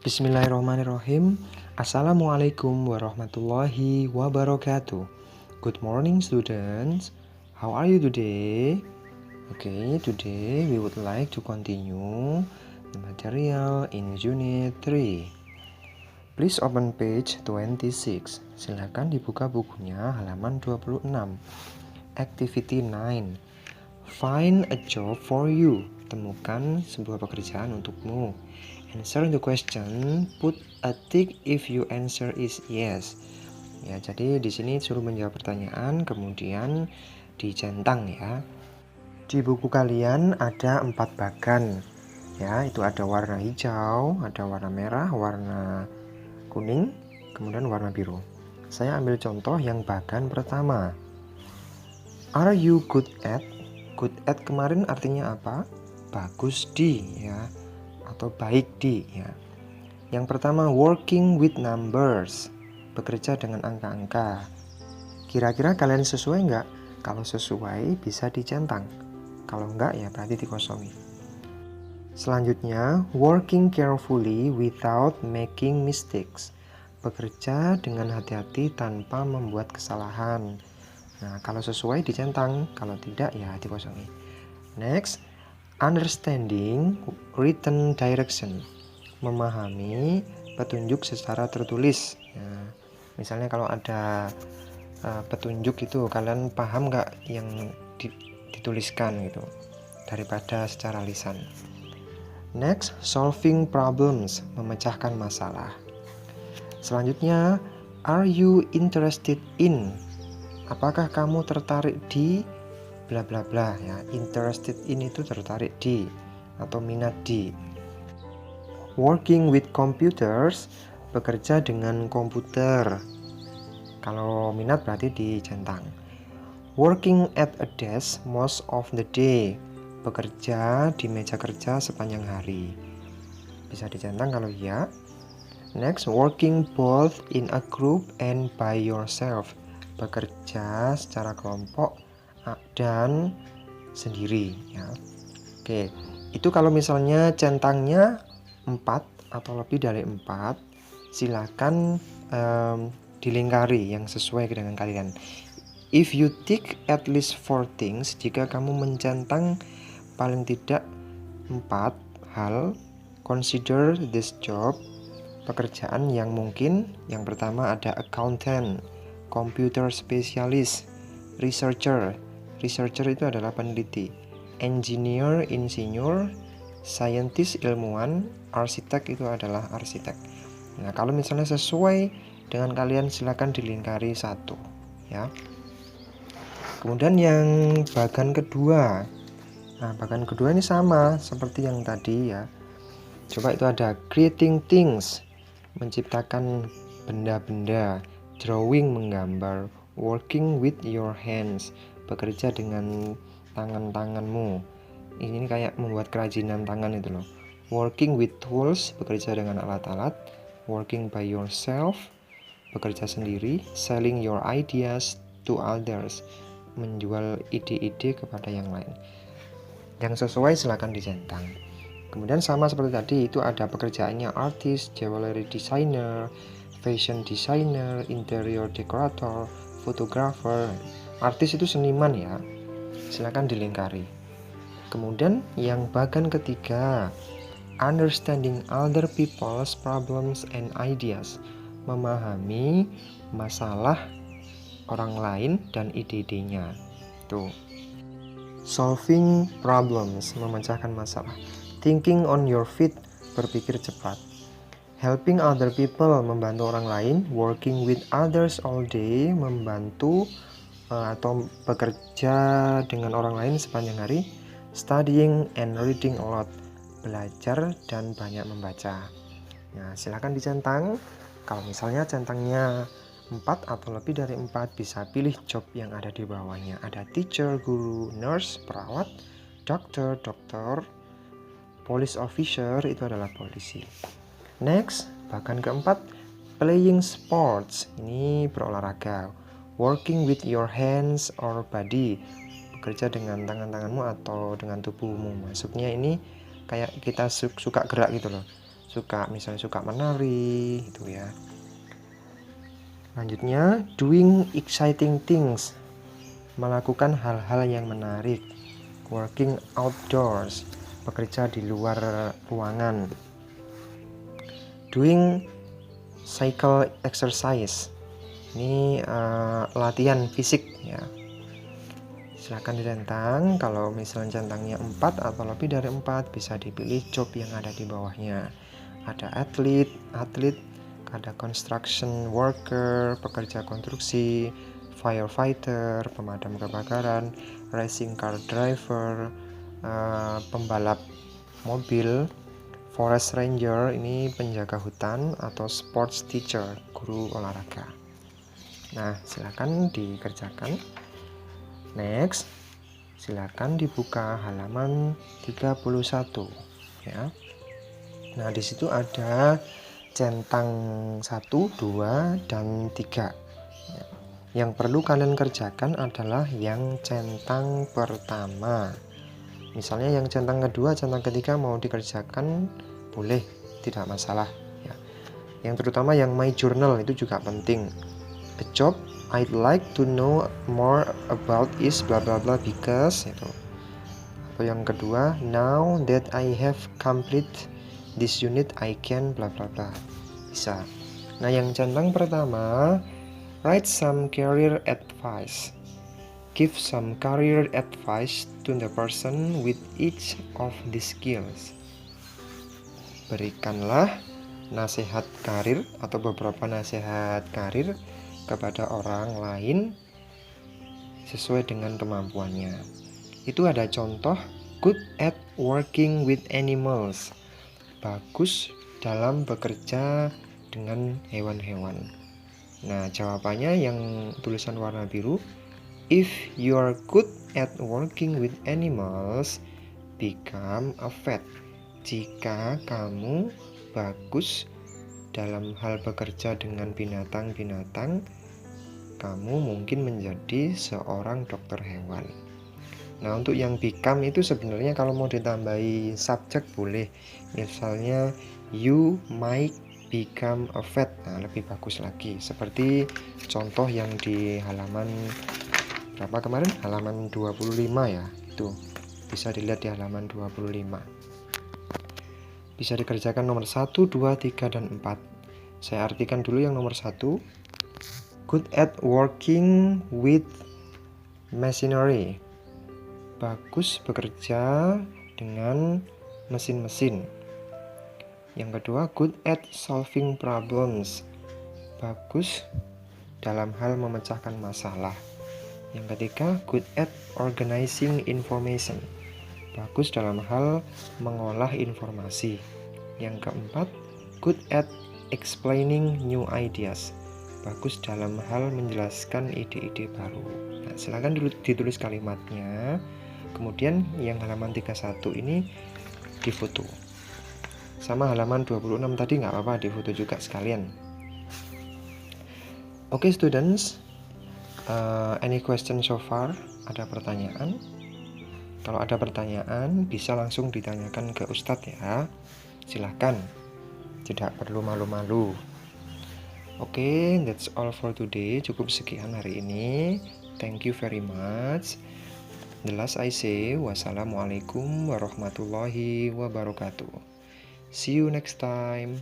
Bismillahirrahmanirrahim. Assalamualaikum warahmatullahi wabarakatuh. Good morning students. How are you today? Okay, today we would like to continue the material in unit 3. Please open page 26. Silakan dibuka bukunya halaman 26. Activity 9. Find a job for you. Temukan sebuah pekerjaan untukmu. Answer the question. Put a tick if your answer is yes. Ya, jadi di sini suruh menjawab pertanyaan, kemudian dicentang ya. Di buku kalian ada 4 bagan. Ya, itu ada warna hijau, ada warna merah, warna kuning, kemudian warna biru. Saya ambil contoh yang bagan pertama. Are you good at? Good at kemarin artinya apa? Bagus di ya, atau baik di ya. Yang pertama, working with numbers, bekerja dengan angka-angka. Kira-kira kalian sesuai nggak? Kalau sesuai bisa dicentang, kalau enggak ya berarti dikosongi. Selanjutnya, working carefully without making mistakes, bekerja dengan hati-hati tanpa membuat kesalahan. Nah, kalau sesuai dicentang, kalau tidak ya dikosongi. Next, understanding written direction, memahami petunjuk secara tertulis. Nah, misalnya kalau ada petunjuk itu kalian paham nggak yang dituliskan gitu daripada secara lisan. Next, solving problems, memecahkan masalah. Selanjutnya, are you interested in? Apakah kamu tertarik di bla bla bla ya. Interested in itu tertarik di atau minat di. Working with computers, bekerja dengan komputer. Kalau minat berarti dicentang. Working at a desk most of the day, bekerja di meja kerja sepanjang hari. Bisa dicentang kalau iya. Next, working both in a group and by yourself, bekerja secara kelompok dan sendiri ya. Oke, itu kalau misalnya centangnya 4 atau lebih dari 4, silakan dilingkari yang sesuai dengan kalian. If you tick at least 4 things, jika kamu mencentang paling tidak 4 hal, consider this job, pekerjaan yang mungkin. Yang pertama ada accountant, computer specialist, researcher itu adalah peneliti, engineer, insinyur, scientist, ilmuwan, arsitek itu adalah arsitek. Nah, kalau misalnya sesuai dengan kalian silakan dilingkari 1 ya. Kemudian yang bagan kedua. Nah, bagan kedua ini sama seperti yang tadi ya. Coba itu ada creating things, menciptakan benda-benda, drawing, menggambar, working with your hands, bekerja dengan tangan-tanganmu. Ini kayak membuat kerajinan tangan itu loh. Working with tools, bekerja dengan alat-alat. Working by yourself, bekerja sendiri. Selling your ideas to others, menjual ide-ide kepada yang lain. Yang sesuai silakan dicentang. Kemudian sama seperti tadi, itu ada pekerjaannya artist, jewelry designer, fashion designer, interior decorator, photographer. Artis itu seniman ya, silakan dilingkari. Kemudian yang bagan ketiga, understanding other people's problems and ideas, memahami masalah orang lain dan ide-idenya. Tuh. Solving problems, memecahkan masalah. Thinking on your feet, berpikir cepat. Helping other people, membantu orang lain. Working with others all day, membantu atau bekerja dengan orang lain sepanjang hari. Studying and reading a lot, belajar dan banyak membaca. Nah, silakan dicentang. Kalau misalnya centangnya 4 atau lebih dari 4, bisa pilih job yang ada di bawahnya. Ada teacher, guru, nurse, perawat, dokter, police officer itu adalah polisi. Next, bagan keempat, playing sports, ini berolahraga. Working with your hands or body, bekerja dengan tangan-tanganmu atau dengan tubuhmu. Maksudnya ini kayak kita suka gerak gitu loh. misalnya suka menari itu ya. Lanjutnya, doing exciting things, melakukan hal-hal yang menarik. Working outdoors, bekerja di luar ruangan. Doing cycle exercise, ini latihan fisik ya. Silahkan dicentang. Kalau misalnya centangnya 4 atau lebih dari 4, bisa dipilih job yang ada di bawahnya. Ada atlet, ada construction worker, pekerja konstruksi, firefighter, pemadam kebakaran, racing car driver, pembalap mobil, forest ranger, ini penjaga hutan, atau sports teacher, guru olahraga. Nah, silakan dikerjakan. Next, silakan dibuka halaman 31 ya. Nah, di situ ada centang 1, 2, dan 3. Yang perlu kalian kerjakan adalah yang centang pertama. Misalnya yang centang kedua, centang ketiga mau dikerjakan boleh, tidak masalah ya. Yang terutama yang my journal itu juga penting. A job I'd like to know more about is bla bla bla because itu. Atau yang kedua, now that I have complete this unit I can bla bla bla. Bisa. Nah, yang centang pertama, write some career advice. Give some career advice to the person with each of these skills. Berikanlah nasihat karir atau beberapa nasihat karir kepada orang lain sesuai dengan kemampuannya. Itu ada contoh, good at working with animals, bagus dalam bekerja dengan hewan-hewan. Nah, jawabannya yang tulisan warna biru, if you are good at working with animals, become a vet. Jika kamu bagus dalam hal bekerja dengan binatang-binatang, kamu mungkin menjadi seorang dokter hewan. Nah, untuk yang become itu sebenarnya kalau mau ditambahi subjek boleh. Misalnya, you might become a vet. Nah, lebih bagus lagi. Seperti contoh yang di halaman berapa kemarin? Halaman 25 ya. Itu bisa dilihat di halaman 25. Bisa dikerjakan nomor 1, 2, 3, dan 4. Saya artikan dulu yang nomor 1. Good at working with machinery. Bagus bekerja dengan mesin-mesin. Yang kedua, good at solving problems. Bagus dalam hal memecahkan masalah. Yang ketiga, good at organizing information. Bagus dalam hal mengolah informasi. Yang keempat, good at explaining new ideas. Bagus dalam hal menjelaskan ide-ide baru. Nah, silakan ditulis kalimatnya. Kemudian yang halaman 31 ini difoto. Sama halaman 26 tadi nggak apa-apa, difoto juga sekalian. Oke, students, any question so far? Ada pertanyaan? Kalau ada pertanyaan bisa langsung ditanyakan ke Ustadz ya. Silahkan, tidak perlu malu-malu. Oke, that's all for today. Cukup sekian hari ini. Thank you very much. The last I say, wassalamualaikum warahmatullahi wabarakatuh. See you next time.